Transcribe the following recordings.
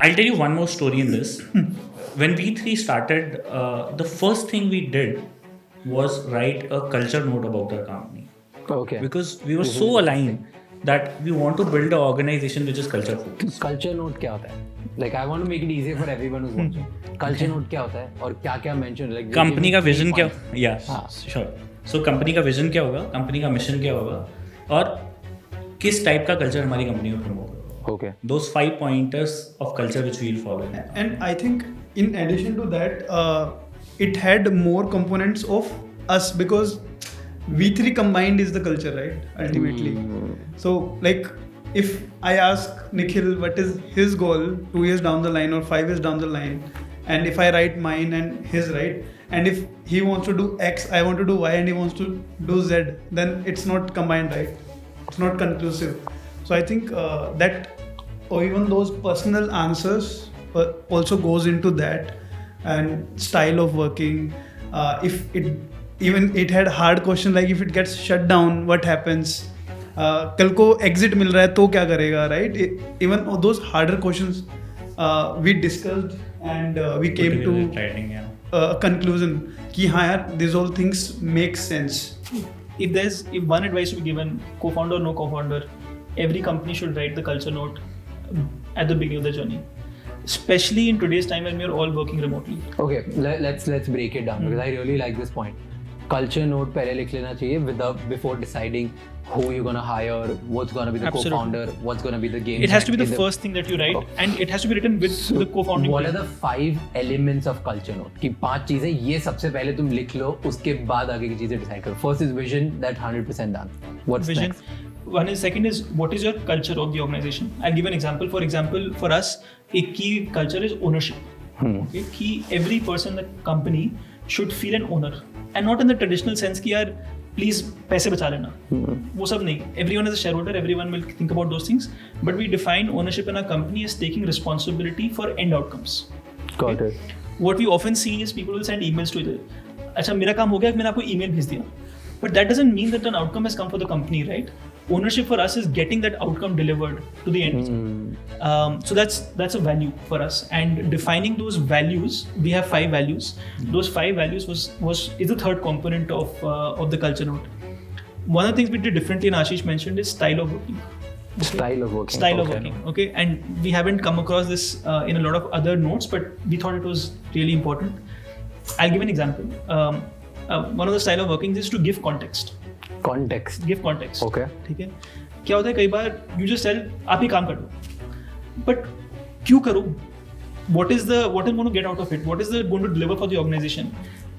I'll tell you one more story in this. When we three started, the first thing we did was write a culture note about our company. Okay. Because we were so aligned that we want to build an organization which is culture focused. Culture note क्या होता है? Like I want to make it easier for everyone who's watching. Culture note क्या होता है और क्या-क्या mention like company का vision क्या? Yeah, sure. So कंपनी का विजन क्या होगा? कंपनी का मिशन क्या होगा? और किस टाइप का कल्चर हमारी कंपनी में प्रमोट होगा? Okay. Those 5 pointers of culture which we'll follow. And I think in addition to that, it had more components of us because V3 combined is the culture, right? Ultimately. So like if I ask Nikhil what is his goal 2 years down the line or 5 years down the line, and if I write mine and his right, and if he wants to do X, I want to do Y, and he wants to do Z, then it's not combined, right? It's not conclusive. So I think that or even those personal answers also goes into that, and style of working. If it had hard question like if it gets shut down, what happens? कल को exit मिल रहा है तो क्या करेगा, right? Even those harder questions we discussed and we came to a conclusion कि हाँ यार, these all things make sense. If one advice to be given, co-founder or no co-founder, every company should write the culture note at the beginning of the journey, especially in today's time when we are all working remotely. Okay, let's break it down because I really like this point. Culture note पहले लिख लेना चाहिए before deciding who you're gonna hire, what's gonna be the co-founder, what's gonna be the game. It has to be the first thing that you write, and it has to be written with the co-founding. What are the 5 elements of culture note? कि 5 चीजें ये सबसे पहले तुम लिख लो, उसके बाद आगे की चीजें decide करो. First is vision, that 100% done. What's vision? Next? Second is what is your culture of the organization? I'll give an example. For example, for us, a key culture is ownership. Okay, key every person in the company should feel an owner, and not in the traditional sense कि यार please पैसे बचा लेना. वो सब नहीं. Everyone is a shareholder. Everyone will think about those things. But we define ownership in our company as taking responsibility for end outcomes. Got it. What we often see is people will send emails to each other. अच्छा मेरा काम हो गया, मैंने आपको email भेज दिया. But that doesn't mean that an outcome has come for the company, right? Ownership for us is getting that outcome delivered to the end. So that's a value for us, and defining those values. We have 5 values. Those 5 values is the third component of the culture note. One of the things we did differently, and Ashish mentioned, is style of working. Okay. Style of working. Style of working. Okay, and we haven't come across this in a lot of other notes, but we thought it was really important. I'll give an example. One of the style of working is to give context. Give context. Okay. ठीक है. क्या होता है कई बार you just tell आप ही काम कर लो. But क्यों करो? What is going to get out of it? What is going to deliver for the organization?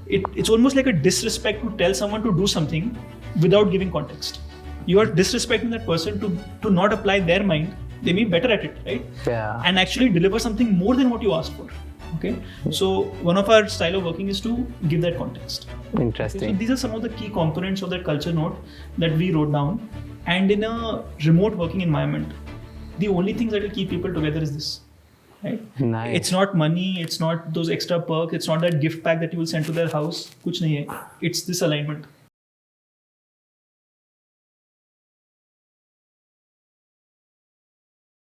It's almost like a disrespect to tell someone to do something without giving context. You are disrespecting that person to not apply their mind. They may be better at it, right? Yeah. And actually deliver something more than what you asked for. Okay. So one of our style of working is to give that context. Interesting. Okay, so these are some of the key components of that culture note that we wrote down. And in a remote working environment, the only things that will keep people together is this. Right? Nice. It's not money, it's not those extra perks, it's not that gift pack that you will send to their house. Kuch nahi hai. It's this alignment.